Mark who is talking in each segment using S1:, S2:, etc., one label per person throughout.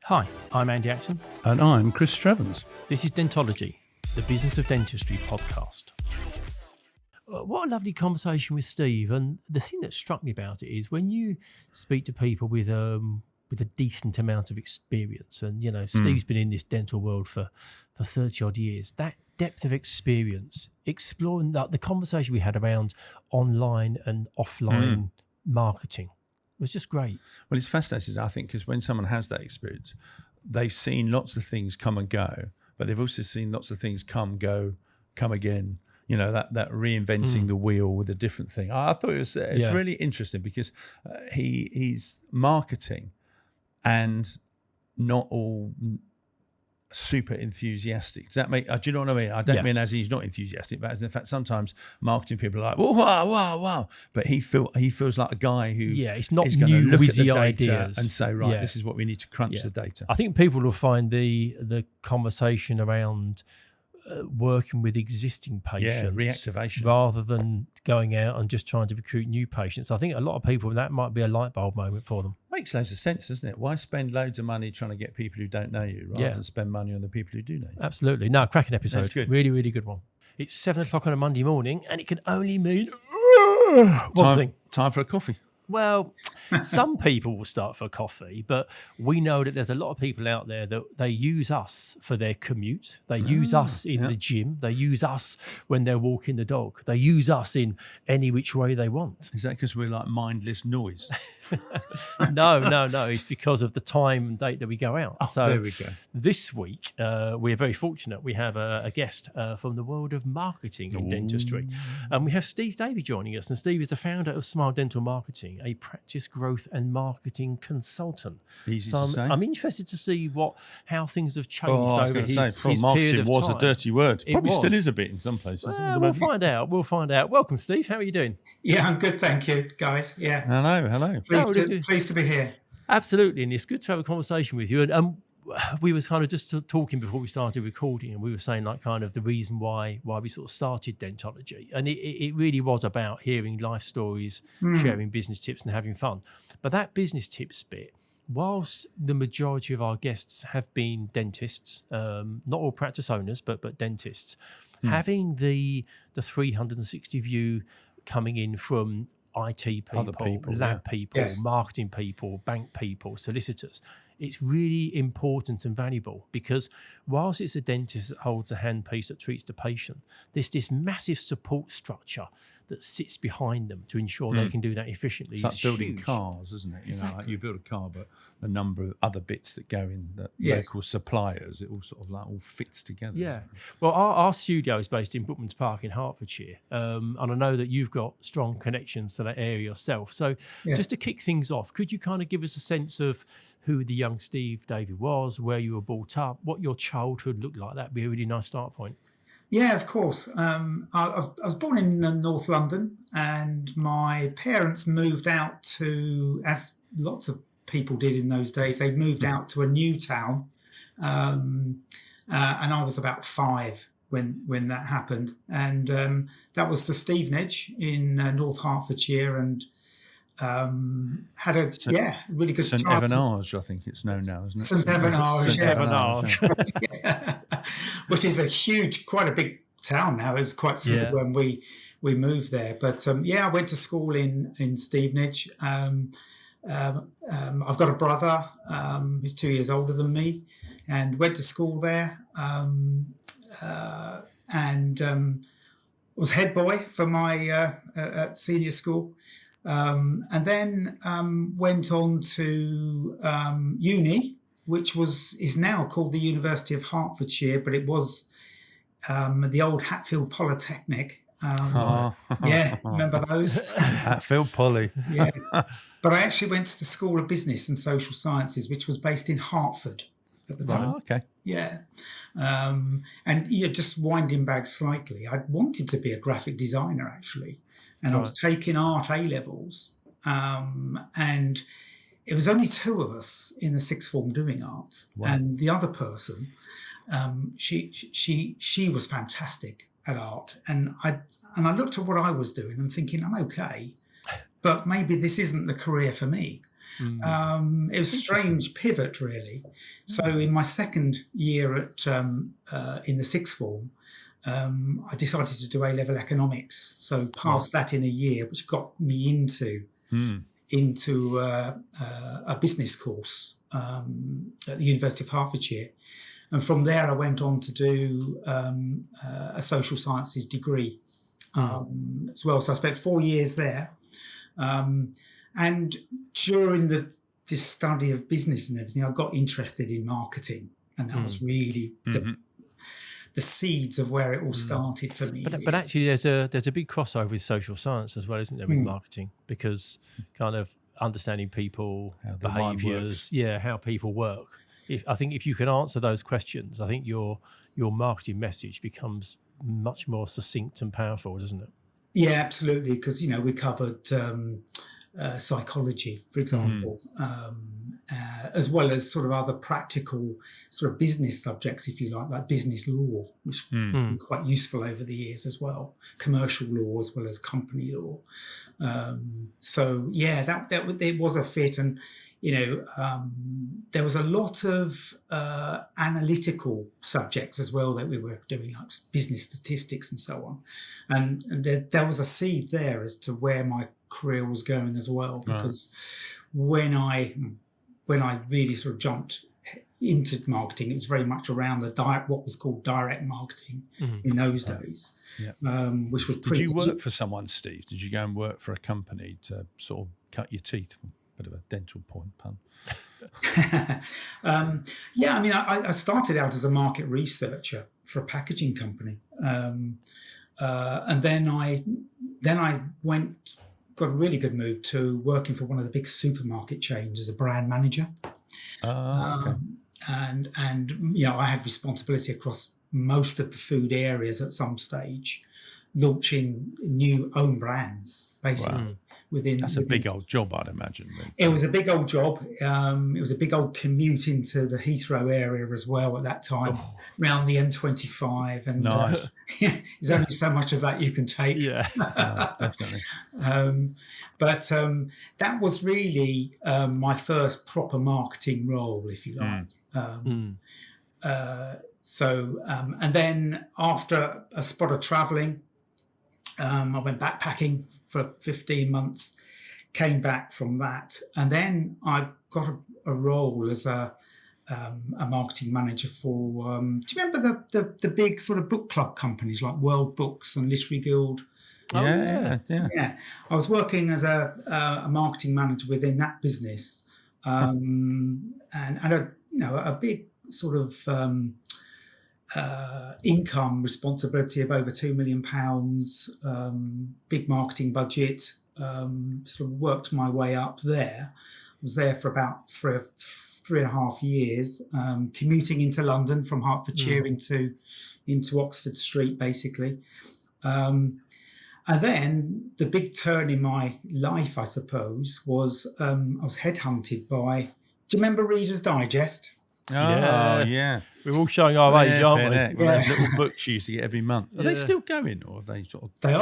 S1: Hi, I'm Andy Acton.
S2: And I'm Chris Strevens.
S1: This is Dentology, the Business of Dentistry podcast. What a lovely conversation with Steve. And the thing that struck me about it is when you speak to people with a decent amount of experience, and, you know, Steve's been in this dental world for 30 odd years, that depth of experience, exploring the conversation we had around online and offline marketing was just great.
S2: Well, it's fascinating, I think, because when someone has that experience, they've seen lots of things come and go, but they've also seen lots of things come, go, come again. You know, that reinventing the wheel with a different thing. I thought it's really interesting because he's marketing and not all super enthusiastic. Does that make? Do you know what I mean? I don't mean as he's not enthusiastic, but as in fact sometimes marketing people are like, "Whoa, wow!" But he feels like a guy who
S1: it's not
S2: is going to look at the data
S1: ideas
S2: and say, right, this is what we need to crunch the data.
S1: I think people will find the conversation around working with existing patients,
S2: reactivation,
S1: rather than going out and just trying to recruit new patients. I think a lot of people, that might be a light bulb moment for them.
S2: Makes loads of sense, doesn't it? Why spend loads of money trying to get people who don't know you rather than spend money on the people who do know you?
S1: Absolutely. No, cracking episode.
S2: That's good.
S1: Really, really good one. It's 7 o'clock on a Monday morning and it can only mean one thing.
S2: Time for a coffee.
S1: Well, some people will start for coffee, but we know that there's a lot of people out there that they use us for their commute. They use us in the gym. They use us when they're walking the dog. They use us in any which way they want.
S2: Is that because we're like mindless noise?
S1: No. It's because of the time and date that we go out. So
S2: there we go.
S1: This week, we're very fortunate. We have a guest from the world of marketing and dentistry. And we have Steve Davey joining us. And Steve is the founder of Smile Dental Marketing, a practice growth and marketing consultant.
S2: Easy to say.
S1: I'm interested to see how things have changed over his
S2: marketing
S1: period of
S2: was
S1: time.
S2: a dirty word. Probably
S1: was.
S2: Still is a bit in some places.
S1: We'll find out. Welcome, Steve. How are you doing?
S3: Yeah, I'm good, thank you, guys. Yeah.
S2: Hello.
S3: Pleased to be here.
S1: Absolutely, and it's good to have a conversation with you. And we was kind of just talking before we started recording, and we were saying like kind of the reason why we sort of started Dentology, and it really was about hearing life stories, sharing business tips, and having fun. But that business tips bit, whilst the majority of our guests have been dentists, not all practice owners, but dentists, having the 360 view coming in from IT people, lab people, marketing people, bank people, solicitors. It's really important and valuable because whilst it's a dentist that holds a handpiece that treats the patient, there's this massive support structure that sits behind them to ensure they can do that efficiently.
S2: It's like building
S1: huge.
S2: cars, isn't it? You
S1: Exactly.
S2: know, like you build a car, but a number of other bits that go in, the local suppliers, it all sort of like all fits together.
S1: Yeah. Well, our studio is based in Brookman's Park in Hertfordshire. And I know that you've got strong connections to that area yourself. So just to kick things off, could you kind of give us a sense of who the young Steve Davey was, where you were brought up, what your childhood looked like? That'd be a really nice start point.
S3: Yeah, of course. I was born in North London, and my parents moved out to, as lots of people did in those days, they moved out to a new town, and I was about 5 when that happened, and that was to Stevenage in North Hertfordshire, and had a really good
S2: St Evanage, I think it's known now, isn't it?
S3: St Evanage,
S1: Evanage.
S3: Which is quite a big town now. It was quite small when we moved there. But I went to school in Stevenage. I've got a brother who's 2 years older than me, and went to school there. And was head boy for my at senior school. And then went on to uni, which is now called the University of Hertfordshire, but it was the old Hatfield Polytechnic. Remember those?
S2: Hatfield Poly.
S3: Yeah. But I actually went to the School of Business and Social Sciences, which was based in Hertford at the time.
S2: Oh, okay.
S3: Yeah. And just winding back slightly, I wanted to be a graphic designer, actually. And I was taking art A-levels, and it was only 2 of us in the 6th form doing art. Wow. And the other person, she was fantastic at art. And I looked at what I was doing and thinking, I'm okay, but maybe this isn't the career for me. It was a strange pivot, really. So in my second year in the sixth form, I decided to do A-level economics. So passed that in a year, which got me into a business course at the University of Hertfordshire. And from there, I went on to do a social sciences degree as well. So I spent 4 years there. And during this study of business and everything, I got interested in marketing. And that was really the seeds of where it all started for me.
S1: But actually, there's a big crossover with social science as well, isn't there, with marketing? Because kind of understanding people, behaviours, how people work. I think if you can answer those questions, I think your marketing message becomes much more succinct and powerful, doesn't it?
S3: Yeah, absolutely. Because we covered psychology, for example, as well as sort of other practical sort of business subjects, if you like business law, which has been quite useful over the years as well, commercial law as well as company law. So yeah, that it was a fit, and there was a lot of analytical subjects as well that we were doing, like business statistics and so on. And there was a seed there as to where my career was going as well, because when I really sort of jumped into marketing, it was very much around what was called direct marketing in those days, which was pretty.
S2: Did you work for someone, Steve? Did you go and work for a company to sort of cut your teeth? Bit of a dental pun.
S3: Yeah, I mean, I started out as a market researcher for a packaging company, and then I got a really good move to working for one of the big supermarket chains as a brand manager.
S2: Okay.
S3: And I had responsibility across most of the food areas at some stage, launching new own brands, basically.
S2: Wow. That's a big old job, I'd imagine.
S3: It was a big old job. It was a big old commute into the Heathrow area as well at that time, around the M25. And
S2: nice.
S3: There's only so much of that you can take.
S1: Yeah,
S2: definitely.
S3: But that was really my first proper marketing role, if you like. And then after a spot of travelling, I went backpacking for 15 months, came back from that, and then I got a role as a marketing manager for. Do you remember the big sort of book club companies like World Books and Literary Guild? Yeah. I was working as a marketing manager within that business, and a big sort of. Income responsibility of over £2 million, big marketing budget, sort of worked my way up there. I was there for about three and a half years, commuting into London from Hertfordshire into Oxford Street, basically. And then the big turn in my life, I suppose, was I was headhunted by, do you remember Reader's Digest?
S2: Oh, yeah.
S1: We're all showing our age, aren't we?
S2: Those little books you used to get every month. Are they still going, or have they sort of?
S3: They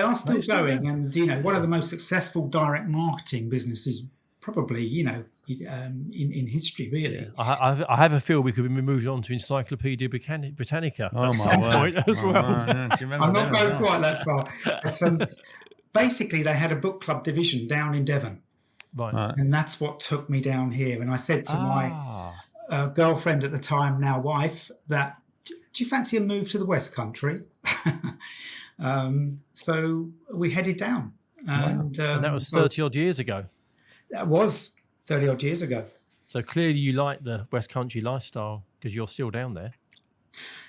S3: are still going, and one of the most successful direct marketing businesses, probably in history, really.
S1: Yeah. I have a feel we could be moving on to Encyclopedia Britannica at some point as well.
S3: I'm not going quite that far. But, basically, they had a book club division down in Devon,
S1: right?
S3: And that's what took me down here. And I said to my girlfriend at the time, now wife, that do you fancy a move to the West Country? So we headed down. And
S1: that was 30 odd years ago.
S3: That was 30 odd years ago.
S1: So clearly you like the West Country lifestyle because you're still down there.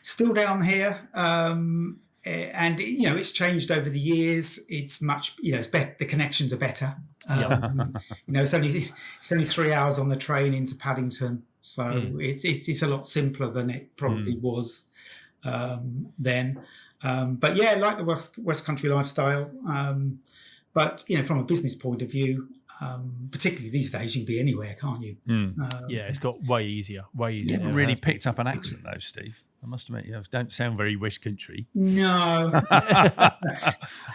S1: Still
S3: down here. And, it's changed over the years. It's much, it's better. The connections are better. It's only 3 hours on the train into Paddington. So it's a lot simpler than it probably was then. But yeah, I like the West Country lifestyle. But from a business point of view, particularly these days, you can be anywhere, can't you?
S1: It's got way easier.
S2: You haven't really picked up an accent though, Steve. I must admit, don't sound very West Country.
S3: No.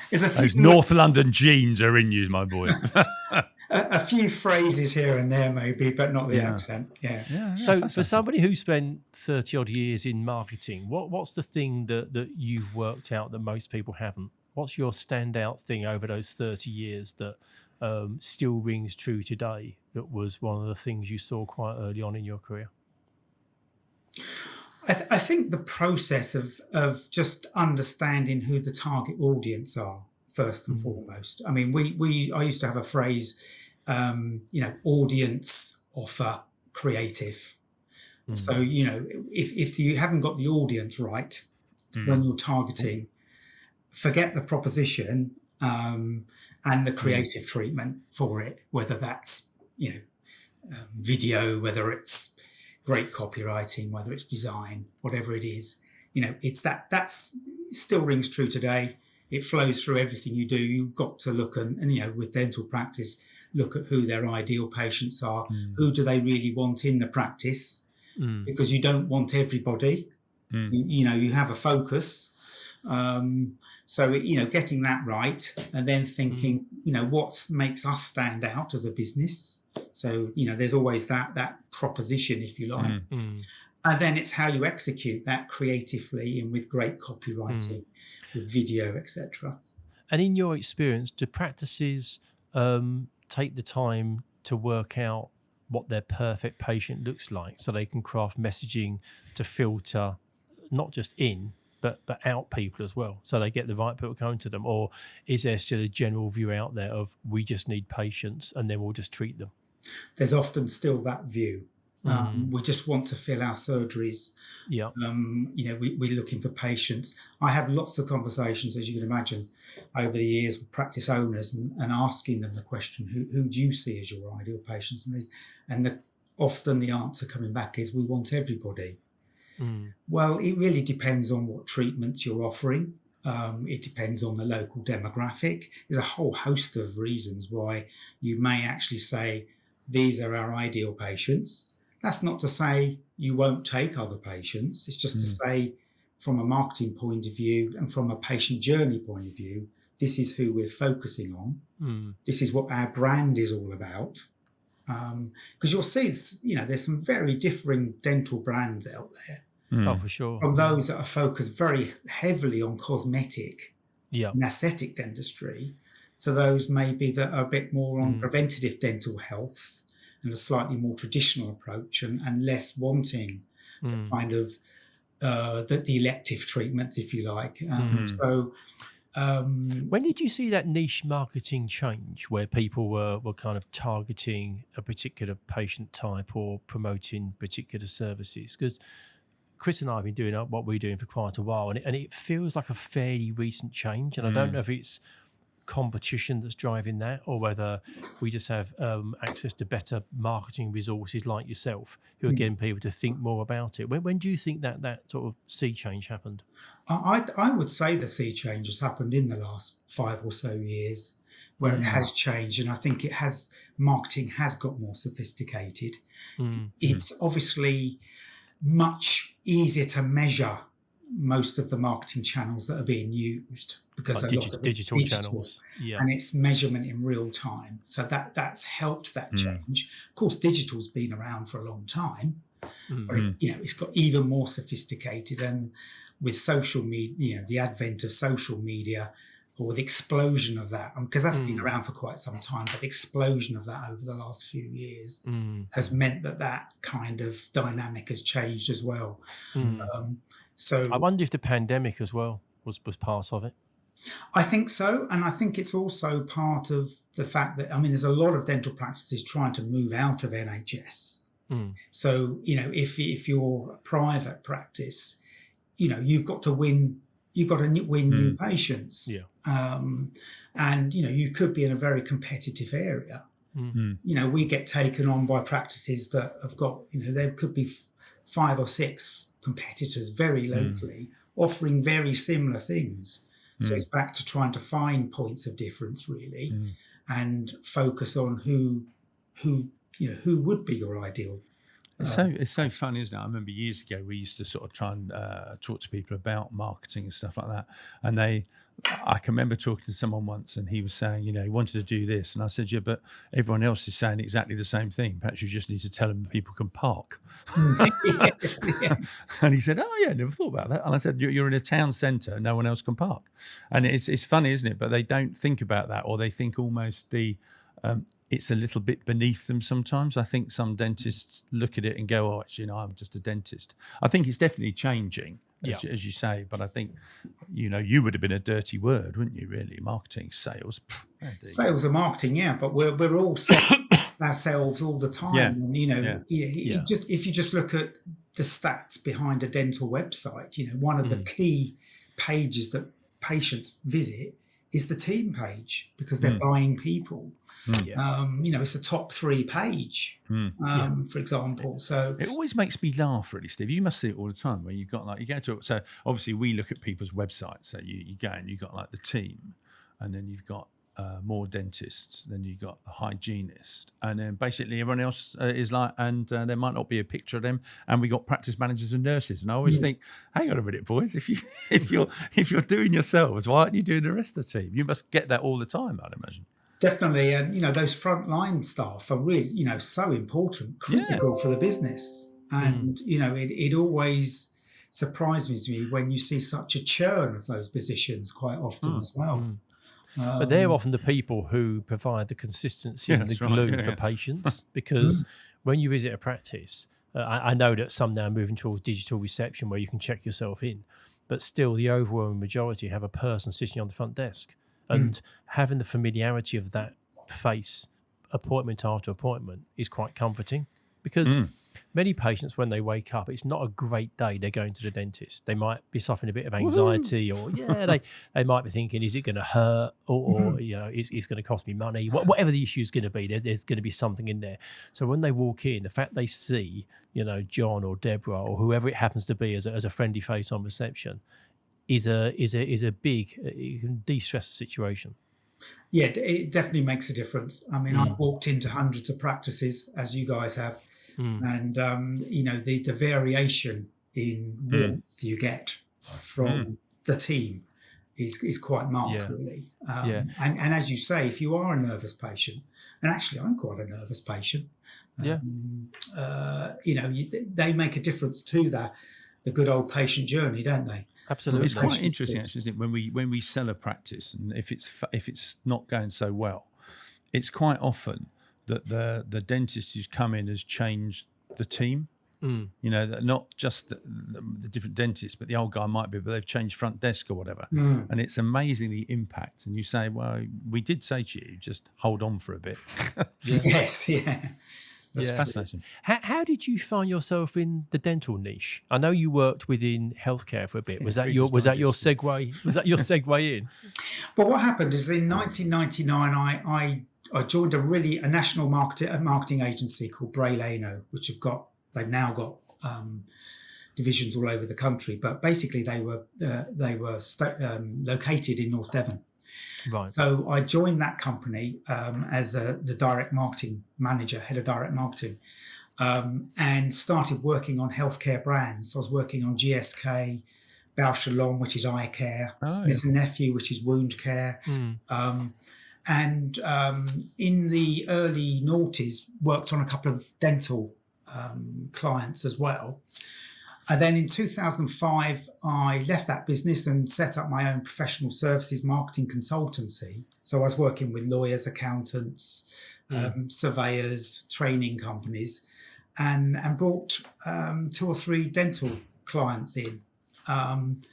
S3: There's a few,
S2: Those North London genes are in you, my boy.
S3: a few phrases here and there maybe, but not the accent. Yeah.
S1: So for somebody who spent 30 odd years in marketing, what's the thing that you've worked out that most people haven't? What's your standout thing over those 30 years that still rings true today, that was one of the things you saw quite early on in your career?
S3: I think the process of just understanding who the target audience are first and foremost. I mean, I used to have a phrase, audience, offer, creative. So, if you haven't got the audience right when you're targeting, forget the proposition and the creative treatment for it, whether that's, video, whether it's great copywriting, whether it's design, whatever it is, it's that's still rings true today. It flows through everything you do. You've got to look and with dental practice, look at who their ideal patients are. Who do they really want in the practice? Because you don't want everybody. You have a focus. So, getting that right and then thinking, what makes us stand out as a business. So, there's always that proposition, if you like. And then it's how you execute that creatively and with great copywriting, with video, etc.
S1: And in your experience, do practices take the time to work out what their perfect patient looks like so they can craft messaging to filter not just in, but out people as well, so they get the right people coming to them? Or is there still a general view out there of we just need patients and then we'll just treat them?
S3: There's often still that view. We just want to fill our surgeries.
S2: Yeah.
S3: We're looking for patients. I have lots of conversations, as you can imagine, over the years with practice owners and asking them the question, who do you see as your ideal patients? And often the answer coming back is, we want everybody. Well, it really depends on what treatments you're offering. It depends on the local demographic. There's a whole host of reasons why you may actually say, these are our ideal patients. That's not to say you won't take other patients. It's just to say, from a marketing point of view and from a patient journey point of view, this is who we're focusing on. This is what our brand is all about. Because you'll see, there's some very differing dental brands out there.
S1: Oh, for sure.
S3: From those that are focused very heavily on cosmetic and aesthetic dentistry, to those maybe that are a bit more on preventative dental health and a slightly more traditional approach and less wanting the kind of the elective treatments, if you like.
S1: When did you see that niche marketing change, where people were kind of targeting a particular patient type or promoting particular services? Because Chris and I have been doing what we're doing for quite a while, and it feels like a fairly recent change. And I don't know if it's competition that's driving that, or whether we just have access to better marketing resources like yourself, who are getting people to think more about it. When do you think that sort of sea change happened?
S3: I would say the sea change has happened in the last 5 or so years, where it has changed, and I think marketing has got more sophisticated. It's obviously much easier to measure most of the marketing channels that are being used, because
S1: like
S3: a lot of
S1: digital channels,
S3: and it's measurement in real time. So that's helped that change. Of course, digital's been around for a long time, but it's got even more sophisticated. And with social media, the advent of social media, or the explosion of that, because that's been around for quite some time, but the explosion of that over the last few years has meant that kind of dynamic has changed as well. So
S1: I wonder if the pandemic as well was part of it.
S3: I think so. And I think it's also part of the fact that, there's a lot of dental practices trying to move out of NHS. So, if you're a private practice, you've got to win new patients. And, you could be in a very competitive area. We get taken on by practices that have got, there could be 5 or 6 competitors very locally offering very similar things. So it's back to trying to find points of difference, really, and focus on who would be your ideal
S2: It's so funny, isn't it? I remember years ago we used to sort of try and talk to people about marketing and stuff like that, and I can remember talking to someone once, and he was saying, he wanted to do this, and I said, yeah, but everyone else is saying exactly the same thing. Perhaps you just need to tell them people can park.
S3: Yes, yeah.
S2: And he said, oh yeah, never thought about that. And I said, you're in a town centre, no one else can park. And it's funny, isn't it? But they don't think about that, or they think almost it's a little bit beneath them sometimes. I think some dentists look at it and go, oh, actually, I'm just a dentist. I think it's definitely changing, as you say. But I think, you would have been a dirty word, wouldn't you, really? Marketing, sales.
S3: Sales and marketing, yeah. But we're all selling ourselves all the time.
S2: Yeah.
S3: And, if you just look at the stats behind a dental website, one of the key pages that patients visit is the team page, because they're buying people. It's a top 3 page, for example. So
S2: it always makes me laugh, really, Steve. You must see it all the time where you've got you go to, so obviously we look at people's websites. So you go and you've got the team, and then you've got more dentists, then you've got a hygienist, and then basically everyone else is and there might not be a picture of them, and we got practice managers and nurses. And I always think, hang on a minute, boys, if you're doing yourselves, why aren't you doing the rest of the team? You must get that all the time, I'd imagine.
S3: Definitely, and those frontline staff are really, so important, critical for the business, and it always surprises me when you see such a churn of those positions quite often as well.
S1: But they're often the people who provide the consistency and the glue for patients, because when you visit a practice, I know that some now are moving towards digital reception where you can check yourself in, but still the overwhelming majority have a person sitting on the front desk. And having the familiarity of that face appointment after appointment is quite comforting, because many patients, when they wake up, it's not a great day. They're going to the dentist. They might be suffering a bit of anxiety, or they might be thinking, is it going to hurt, or it's going to cost me money? Whatever the issue is going to be, there's going to be something in there. So when they walk in, the fact they see, John or Deborah or whoever it happens to be as a friendly face on reception is a big, you can de-stress the situation.
S3: Yeah, it definitely makes a difference. I mean, I've walked into hundreds of practices, as you guys have, and the variation in warmth you get from the team is quite marked, really. And as you say, if you are a nervous patient, and actually I'm quite a nervous patient, they make a difference to the good old patient journey, don't they?
S1: Absolutely.
S2: It's quite interesting, actually, isn't it? When we sell a practice, and if it's not going so well, it's quite often that the dentist who's come in has changed the team. Not just the different dentists, but the old guy might be, but they've changed front desk or whatever. And it's amazing the impact. And you say, well, we did say to you, just hold on for a bit.
S3: Yes, That's
S2: fascinating.
S1: How did you find yourself in the dental niche? I know you worked within healthcare for a bit. Was that your segue? Was that your segue in?
S3: Well, what happened is in 1999, I joined a national marketing agency called Bray Leno, which they've now got divisions all over the country. But basically, they were located in North Devon.
S1: Right.
S3: So I joined that company as the direct marketing manager, head of direct marketing, and started working on healthcare brands. So I was working on GSK, Bausch & Lomb, which is eye care, Smith & Nephew, which is wound care. And in the early noughties, worked on a couple of dental clients as well. And then in 2005, I left that business and set up my own professional services marketing consultancy. So I was working with lawyers, accountants, surveyors, training companies, and brought 2 or 3 dental clients in. And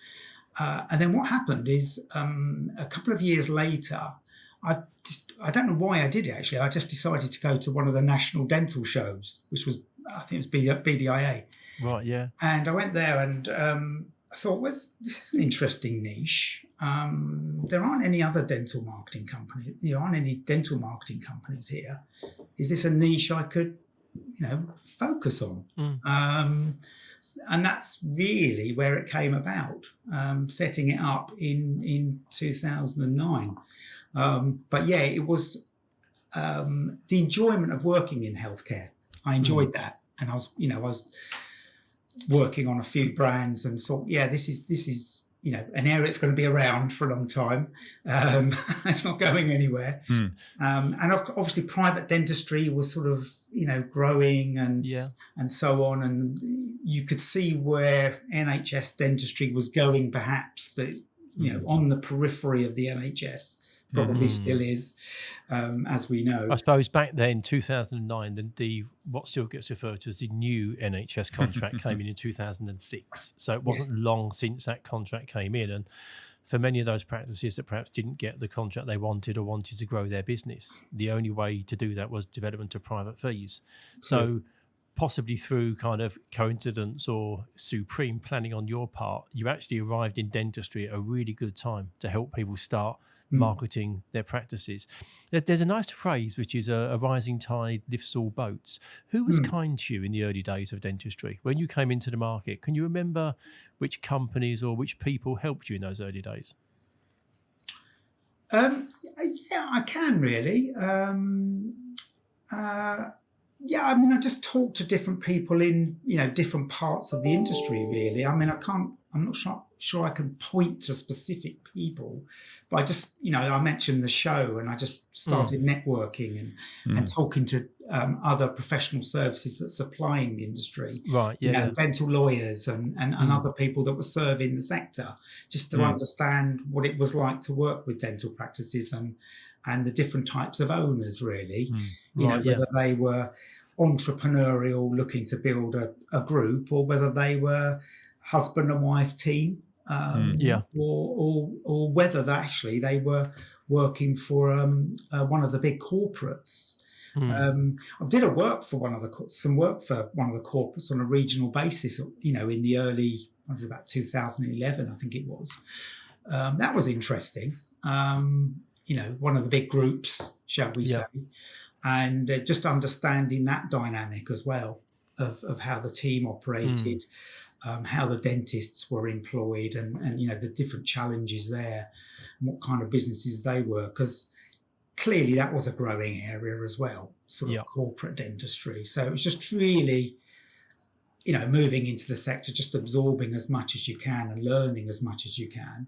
S3: then what happened is a couple of years later, I don't know why I did it, actually. I just decided to go to one of the national dental shows, which was, I think it was BDIA.
S1: Right, yeah.
S3: And I went there and I thought, well, this is an interesting niche. There aren't any other dental marketing companies. There aren't any dental marketing companies here. Is this a niche I could, focus on? And that's really where it came about, setting it up in 2009. But it was the enjoyment of working in healthcare. I enjoyed that. and I was working on a few brands and thought, yeah, this is an area that's going to be around for a long time. It's not going anywhere. And obviously private dentistry was sort of, growing and so on. And you could see where NHS dentistry was going, perhaps, that, on the periphery of the NHS. Probably still is, as we know.
S1: I suppose back then, 2009, the what still gets referred to as the new NHS contract came in 2006. So it wasn't long since that contract came in. And for many of those practices that perhaps didn't get the contract they wanted or wanted to grow their business, the only way to do that was development of private fees. So possibly through kind of coincidence or supreme planning on your part, you actually arrived in dentistry at a really good time to help people start marketing their practices. There's a nice phrase which is a rising tide lifts all boats. Who was kind to you in the early days of dentistry when you came into the market? Can you remember which companies or which people helped you in those early days?
S3: Yeah, I can really. I mean, I just talk to different people in different parts of the industry. Really, I mean, I'm not sure I can point to specific people, but I just, I mentioned the show and I just started networking and talking to other professional services that supplying the industry,
S1: right?
S3: Dental lawyers and other people that were serving the sector, just to understand what it was like to work with dental practices and the different types of owners, really, whether they were entrepreneurial looking to build a group or whether they were husband and wife team, or whether they were working for one of the big corporates. I did some work for one of the corporates on a regional basis, in the early, about 2011, I think it was. That was interesting. One of the big groups, shall we say, and just understanding that dynamic as well of how the team operated, how the dentists were employed and the different challenges there and what kind of businesses they were, because clearly that was a growing area as well, sort of corporate dentistry. So it was just really, moving into the sector, just absorbing as much as you can and learning as much as you can.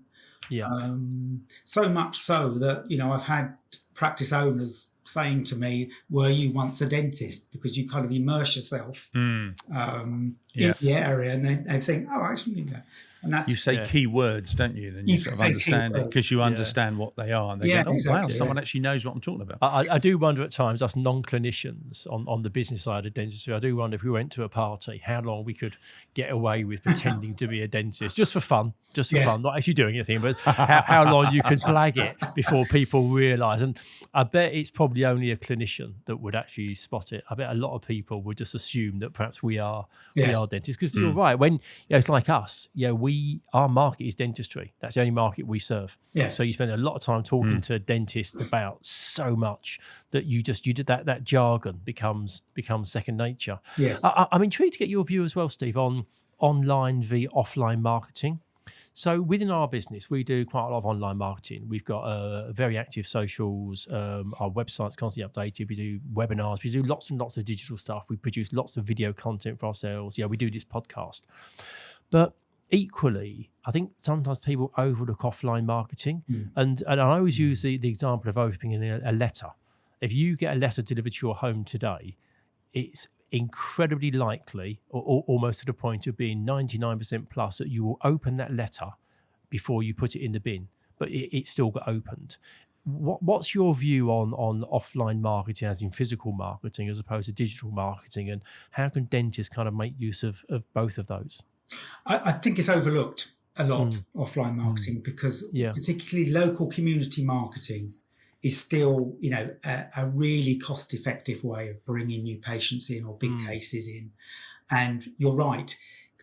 S3: So much so that, I've had practice owners saying to me, were you once a dentist? Because you kind of immerse yourself in the area and they think, oh, actually, And that's,
S2: you say key words, don't you? Then you sort of understand it because you understand what they are. And they go, oh, exactly, wow, someone actually knows what I'm talking about.
S1: I do wonder at times, us non-clinicians on the business side of dentistry, I do wonder if we went to a party, how long we could get away with pretending to be a dentist, just for fun, not actually doing anything, but how long you could blag it before people realise. And I bet it's probably only a clinician that would actually spot it. I bet a lot of people would just assume that perhaps we are dentists. Because you're right, when it's like us, our market is dentistry. That's the only market we serve. So you spend a lot of time talking to dentists about so much that you did that jargon becomes second nature. I'm intrigued to get your view as well, Steve, on online v offline marketing. So within our business, we do quite a lot of online marketing. We've got very active socials. Our website's constantly updated. We do webinars. We do lots and lots of digital stuff. We produce lots of video content for ourselves. We do this podcast. But equally, I think sometimes people overlook offline marketing. And I always use the example of opening a letter. If you get a letter delivered to your home today, it's incredibly likely, or almost to the point of being 99% plus, that you will open that letter before you put it in the bin, but it still got opened. What's your view on offline marketing, as in physical marketing, as opposed to digital marketing, and how can dentists kind of make use of both of those?
S3: I think it's overlooked a lot, offline marketing, because particularly local community marketing is still, a really cost-effective way of bringing new patients in or big cases in. And you're right,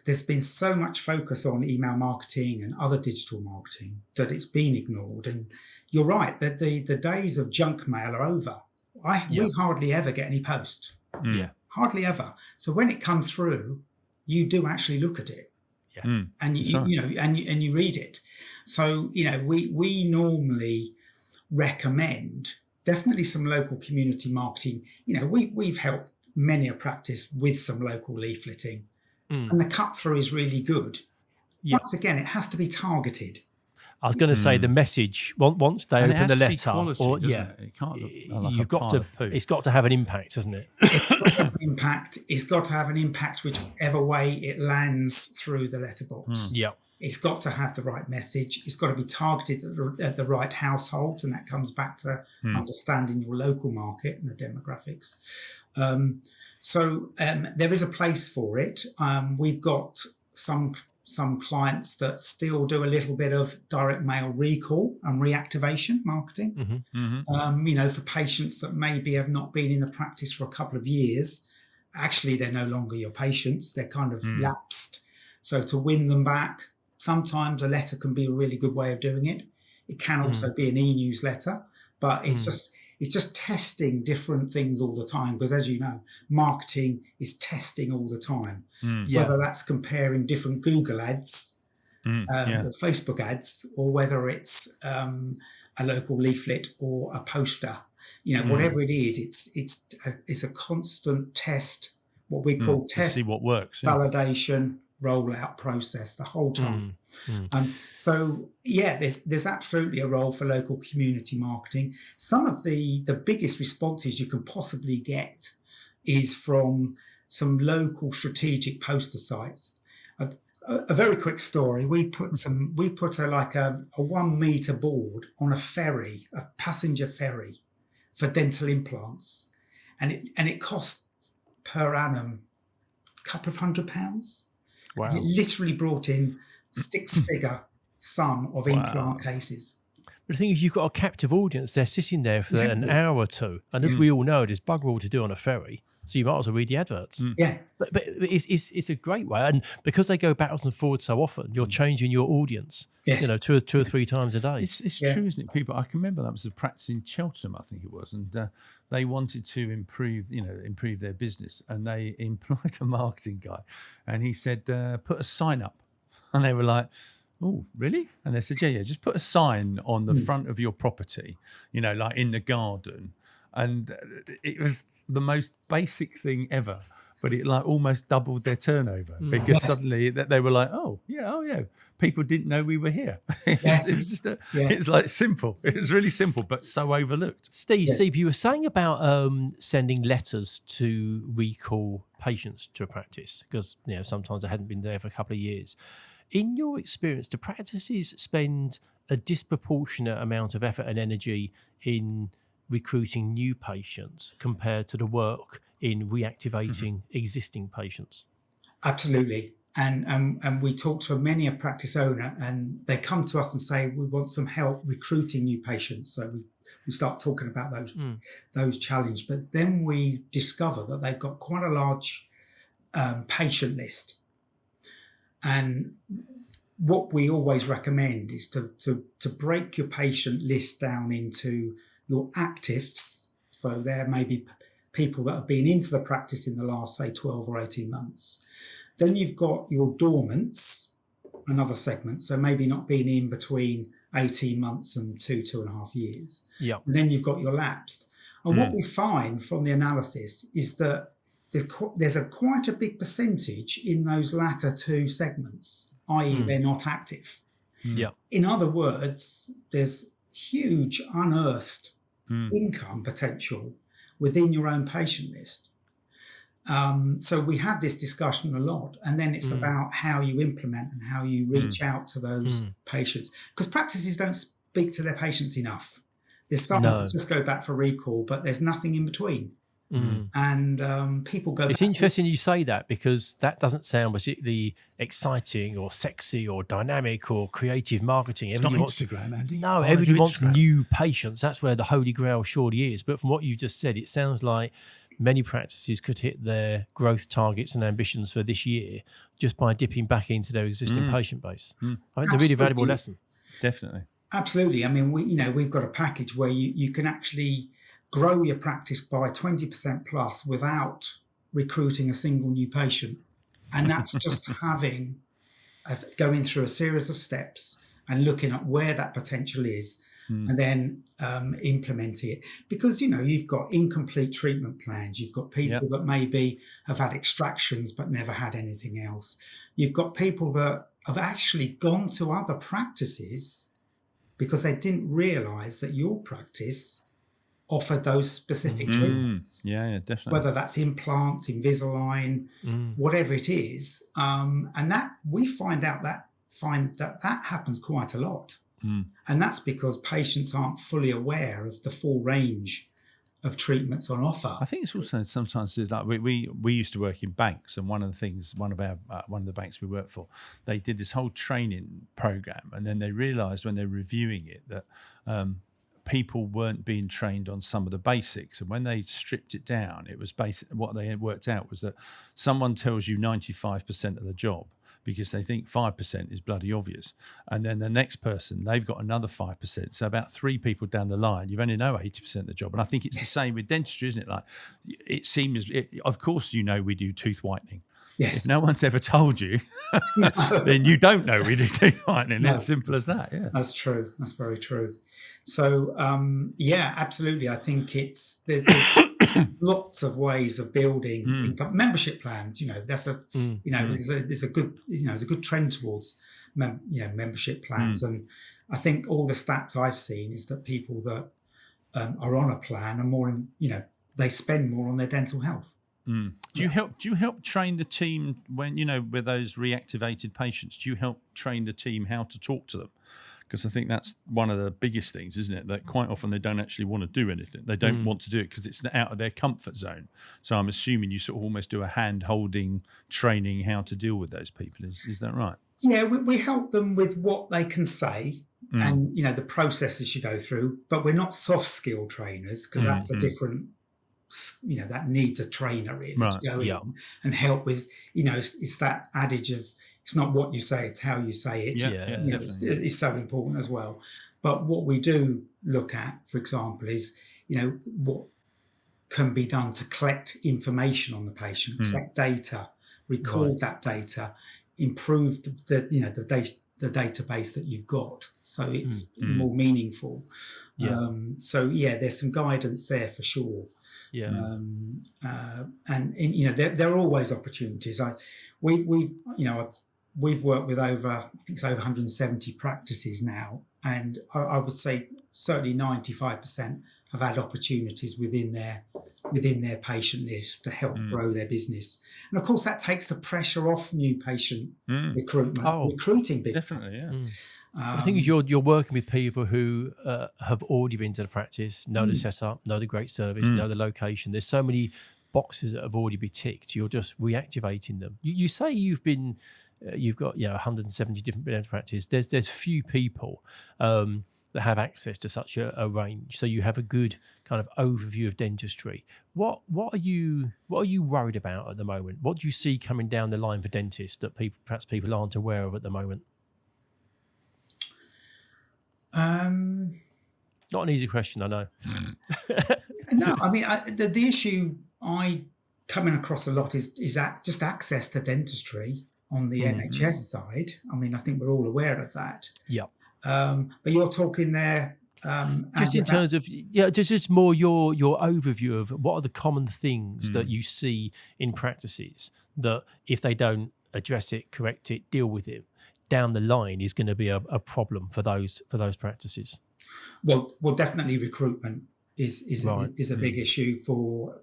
S3: there's been so much focus on email marketing and other digital marketing that it's been ignored. And you're right that the days of junk mail are over. We hardly ever get any post. Hardly ever. So when it comes through, you do actually look at it, and you read it. So we normally recommend definitely some local community marketing. We've helped many a practice with some local leafleting,
S1: Mm.
S3: and the cut through is really good.
S1: Yeah.
S3: Once again, it has to be targeted.
S1: I was going to say the message once they
S2: And it
S1: open
S2: has
S1: the
S2: to be
S1: letter,
S2: quality,
S1: or
S2: doesn't it? It can't look like
S1: you've
S2: a
S1: got
S2: pile
S1: to.
S2: of poo.
S1: It's got to have an impact, hasn't it?
S3: Impact. It's got to have an impact whichever way it lands through the letterbox.
S1: Yeah.
S3: It's got to have the right message. It's got to be targeted at the right households, and that comes back to understanding your local market and the demographics. So there is a place for it. We've got some clients that still do a little bit of direct mail recall and reactivation marketing. For patients that maybe have not been in the practice for a couple of years. Actually, they're no longer your patients. They're kind of lapsed. So to win them back, sometimes a letter can be a really good way of doing it. It can also be an e-newsletter, but it's just testing different things all the time, because as you know, marketing is testing all the time. Whether that's comparing different Google ads or Facebook ads, or whether it's a local leaflet or a poster, whatever it is, it's a constant test, what we call test,
S2: to see what works.
S3: validation, rollout process the whole time. There's absolutely a role for local community marketing. Some of the biggest responses you can possibly get is from some local strategic poster sites. A very quick story. We put a 1 meter board on a ferry, a passenger ferry, for dental implants, and it cost per annum a couple of £100.
S1: Wow.
S3: It literally brought in 6-figure sum of implant cases.
S1: But the thing is, you've got a captive audience. They're sitting there for an hour or two. And as we all know, there's bugger all to do on a ferry. So you might as well read the adverts.
S3: Yeah.
S1: But it's a great way. And because they go backwards and forwards so often, you're changing your audience,
S3: Yes.
S1: two or three times a day.
S2: It's true, isn't it? People, I can remember that was a practice in Cheltenham, I think it was, and they wanted to improve their business, and they employed a marketing guy, and he said, put a sign up, and they were like, oh, really? And they said, yeah, just put a sign on the front of your property, like in the garden, and it was the most basic thing ever. But it like almost doubled their turnover because suddenly they were like, oh yeah, people didn't know we were here. It was just it's like simple. It was really simple, but so overlooked.
S1: Steve, you were saying about sending letters to recall patients to a practice because sometimes they hadn't been there for a couple of years. In your experience, do practices spend a disproportionate amount of effort and energy in recruiting new patients compared to the work in reactivating existing patients?
S3: Absolutely. And we talk to many a practice owner, and they come to us and say, we want some help recruiting new patients. So we start talking about those challenges. But then we discover that they've got quite a large patient list. And what we always recommend is to break your patient list down into your actives. So there may be people that have been into the practice in the last, say, 12 or 18 months. Then you've got your dormants, another segment. So maybe not been in between 18 months and 2.5 years.
S1: Yeah.
S3: And then you've got your lapsed. And what we find from the analysis is that there's quite a big percentage in those latter two segments, i.e. they're not active.
S1: Yeah.
S3: In other words, there's huge unearthed income potential within your own patient list. So we have this discussion a lot, and then it's about how you implement and how you reach out to those patients, because practices don't speak to their patients enough. There's some that just go back for recall, but there's nothing in between. And people go.
S1: It's interesting you say that, because that doesn't sound particularly exciting or sexy or dynamic or creative marketing.
S2: It's
S1: Everybody
S2: not
S1: wants
S2: Instagram, Andy.
S1: No, everybody wants new patients. That's where the holy grail surely is. But from what you just said, it sounds like many practices could hit their growth targets and ambitions for this year just by dipping back into their existing patient base. I think it's a really valuable lesson.
S2: Definitely.
S3: Absolutely. I mean, we've got a package where you can actually grow your practice by 20% plus without recruiting a single new patient. And that's just going through a series of steps and looking at where that potential is and then implementing it. Because, you've got incomplete treatment plans. You've got people that maybe have had extractions but never had anything else. You've got people that have actually gone to other practices because they didn't realise that your practice offered those specific treatments.
S2: Yeah, definitely.
S3: Whether that's implants, Invisalign, whatever it is. And that we find that happens quite a lot. And that's because patients aren't fully aware of the full range of treatments on offer.
S2: I think it's also sometimes like we used to work in banks, and one of the banks we worked for, they did this whole training program, and then they realised when they're reviewing it that people weren't being trained on some of the basics, and when they stripped it down, it was what they had worked out was that someone tells you 95% of the job because they think 5% is bloody obvious, and then the next person, they've got another 5%. So about 3 people down the line, you've only know 80% of the job. And I think it's the same with dentistry, isn't it? Like, it seems, of course, we do tooth whitening.
S3: Yes.
S2: If no one's ever told you, then you don't know we do tooth whitening. No. It's simple as that. Yeah,
S3: that's true. That's very true. So, absolutely. I think there's lots of ways of building income. Membership plans. That's there's a good trend towards membership plans. And I think all the stats I've seen is that people that are on a plan are more they spend more on their dental health.
S2: Do you help train the team when with those reactivated patients? Do you help train the team how to talk to them? Because I think that's one of the biggest things, isn't it? That quite often they don't actually want to do anything. They don't want to do it because it's out of their comfort zone. So I'm assuming you sort of almost do a hand-holding training how to deal with those people. Is that right?
S3: Yeah, we help them with what they can say and, the processes you go through. But we're not soft skill trainers because that's a different, that needs a trainer really to go in and help with, it's that adage of, it's not what you say, it's how you say it. It's so important as well. But what we do look at, for example, is, what can be done to collect information on the patient, collect data, record that data, improve the database that you've got, so it's more meaningful. There's some guidance there for sure. And there are always opportunities. We've worked with over 170 practices now, and I would say certainly 95% have had opportunities within their patient list to help grow their business. And of course, that takes the pressure off new patient recruitment. Recruiting big,
S2: definitely, yeah.
S1: The thing is, you're working with people who have already been to the practice, know the setup, know the great service, know the location. There's so many boxes that have already been ticked. You're just reactivating them. You say you've got 170 different dental practices. There's few people that have access to such a range. So you have a good kind of overview of dentistry. What are you worried about at the moment? What do you see coming down the line for dentists that perhaps people aren't aware of at the moment? Not an easy question, I know.
S3: No, I mean, the issue I coming across a lot is just access to dentistry on the NHS side. I mean, I think we're all aware of that. Yeah. But you're talking there
S1: just in terms of just more your overview of what are the common things that you see in practices that if they don't address it, correct it, deal with it, down the line is going to be a problem for those practices.
S3: Well, definitely recruitment is a big issue for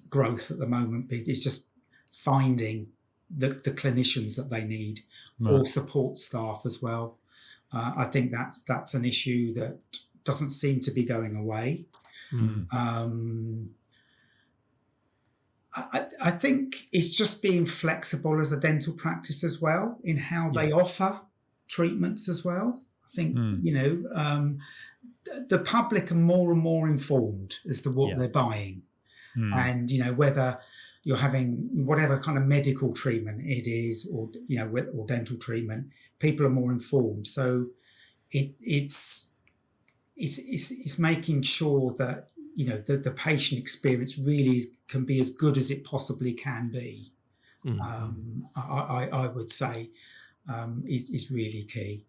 S3: growth at the moment. It's just finding the clinicians that they need, or support staff as well. I think that's an issue that doesn't seem to be going away. I think it's just being flexible as a dental practice as well in how they offer treatments as well. I think, the public are more and more informed as to what they're buying. And, whether you're having whatever kind of medical treatment it is or dental treatment, people are more informed. So it's making sure that, the patient experience really can be as good as it possibly can be. I would say is really key.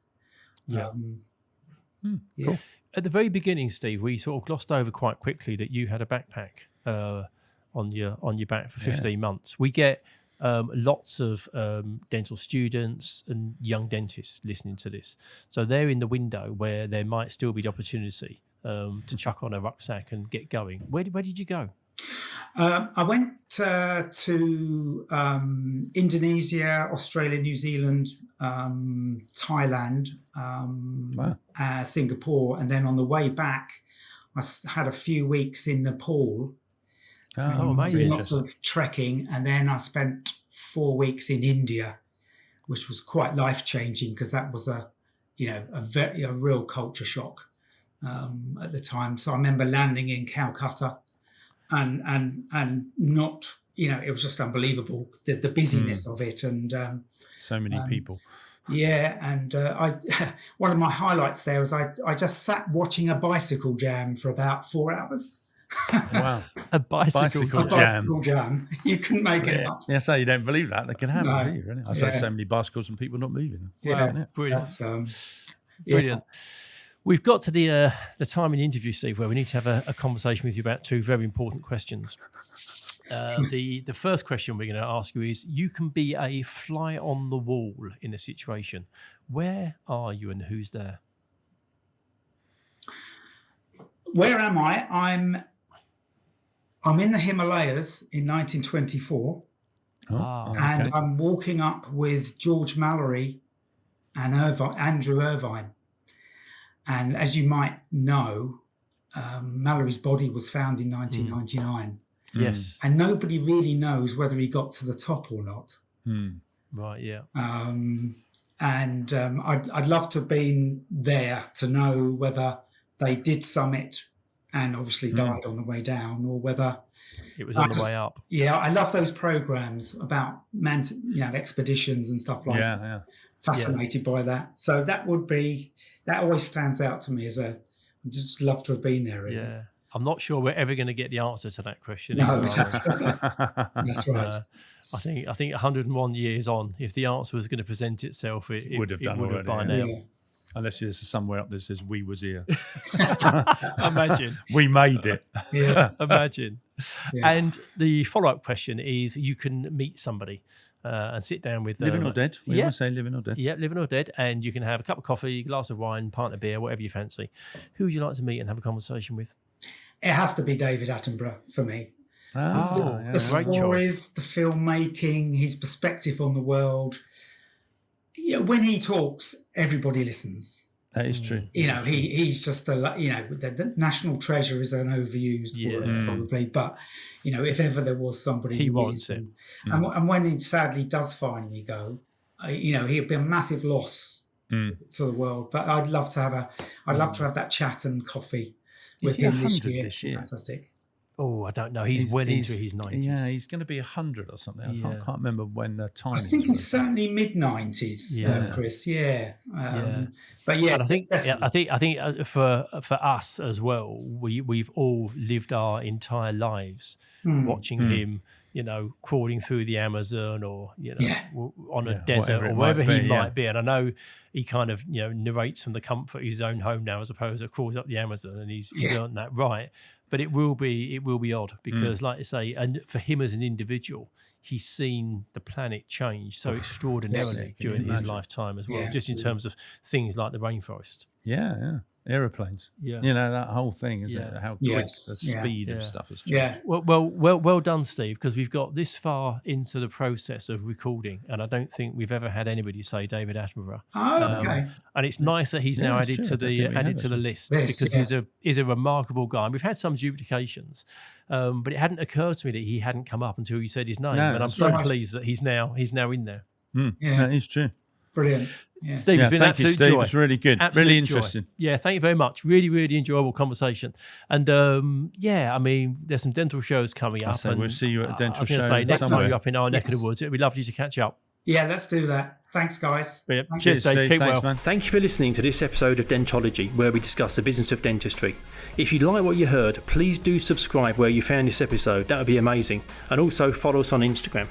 S3: Yeah.
S2: Cool.
S1: At the very beginning, Steve, we sort of glossed over quite quickly that you had a backpack on your back for 15 months. We get lots of dental students and young dentists listening to this, so they're in the window where there might still be the opportunity to chuck on a rucksack and get going. Where did you go?
S3: I went to Indonesia, Australia, New Zealand, Thailand, Singapore, and then on the way back, I had a few weeks in Nepal.
S1: Amazing!
S3: Doing lots of trekking, and then I spent 4 weeks in India, which was quite life changing because that was a real culture shock at the time. So I remember landing in Calcutta. And not, it was just unbelievable, the busyness of it. And
S2: so many people.
S3: Yeah. And one of my highlights there was I just sat watching a bicycle jam for about 4 hours.
S2: Wow.
S1: A bicycle
S2: jam.
S3: Bicycle jam. You couldn't make it up.
S2: Yeah, so you don't believe that can happen,
S3: No.
S2: do you? Really? I've had so many bicycles and people not moving.
S3: Yeah.
S2: Wow.
S1: Brilliant.
S3: Brilliant.
S1: We've got to the time in the interview, Steve, where we need to have a conversation with you about 2 very important questions. The first question we're going to ask you is: you can be a fly on the wall in a situation. Where are you and who's there?
S3: Where am I? I'm in the Himalayas in 1924, and I'm walking up with George Mallory and Andrew Irvine. And as you might know, Mallory's body was found in 1999.
S1: Yes.
S3: And nobody really knows whether he got to the top or not.
S1: Right, yeah.
S3: I'd love to have been there to know whether they did summit and obviously died on the way down, or whether
S1: it was on the way up.
S3: Yeah, I love those programs about expeditions and stuff like that.
S2: Yeah.
S3: Fascinated by that. So that always stands out to me as I just love to have been there. Really.
S1: Yeah. I'm not sure we're ever going to get the answer to that question.
S3: No, that's right.
S1: I think 101 years on, if the answer was going to present itself, it would have done already by now.
S3: Yeah.
S2: Unless there's somewhere up that says "we was here."
S1: Imagine.
S2: We made it.
S3: Yeah.
S1: Imagine.
S3: Yeah.
S1: And the follow-up question is: you can meet somebody and sit down with
S2: living or dead. We always say living or dead.
S1: Yeah, living or dead, and you can have a cup of coffee, a glass of wine, pint of beer, whatever you fancy. Who would you like to meet and have a conversation with?
S3: It has to be David Attenborough for me. The
S1: great
S3: stories,
S1: choice.
S3: the filmmaking, his perspective on the world. When he talks, everybody listens.
S2: That is true.
S3: He's just the national treasure is an overused word probably, but if ever there was somebody
S1: he
S3: who
S1: wants
S3: is,
S1: it.
S3: and when he sadly does finally go, he'll be a massive loss to the world. But I'd love to have that chat and coffee with him this year. Fantastic.
S1: Oh, I don't know. He's well into his 90s.
S2: Yeah, he's going to be 100 or something. I can't remember when the time.
S3: I think it's certainly mid-90s, Chris. Yeah. But yeah,
S1: and I think for us as well, we've all lived our entire lives watching him, crawling through the Amazon or on a desert or wherever he might be. And I know he kind of narrates from the comfort of his own home now, as opposed to crawls up the Amazon, and he's earned that right. But it will be odd because, like I say, and for him as an individual, he's seen the planet change so extraordinarily during his lifetime as well, just in terms of things like the rainforest.
S2: Yeah. Aeroplanes. Yeah. That whole thing, isn't it? How quick the speed of stuff has changed.
S3: Yeah.
S1: Well done, Steve, because we've got this far into the process of recording, and I don't think we've ever had anybody say David Attenborough.
S3: Oh, okay.
S1: And it's nice that he's now added to the list because he's a remarkable guy. And we've had some duplications, but it hadn't occurred to me that he hadn't come up until you said his name, and I'm so pleased that he's now in there.
S2: That is true.
S3: Brilliant. Yeah.
S1: Steve, it's been an absolute joy.
S2: It's really good. Really interesting.
S1: Joy. Yeah, thank you very much. Really, really enjoyable conversation. And there's some dental shows coming up.
S2: So we'll see you at a dental show.
S1: Next time you're up in our neck of the woods, it'd be lovely to catch up.
S3: Yeah, let's do that. Thanks, guys.
S1: Cheers, Dave. Keep well.
S2: Man.
S1: Thank you for listening to this episode of Dentology, where we discuss the business of dentistry. If you like what you heard, please do subscribe where you found this episode. That would be amazing. And also follow us on Instagram.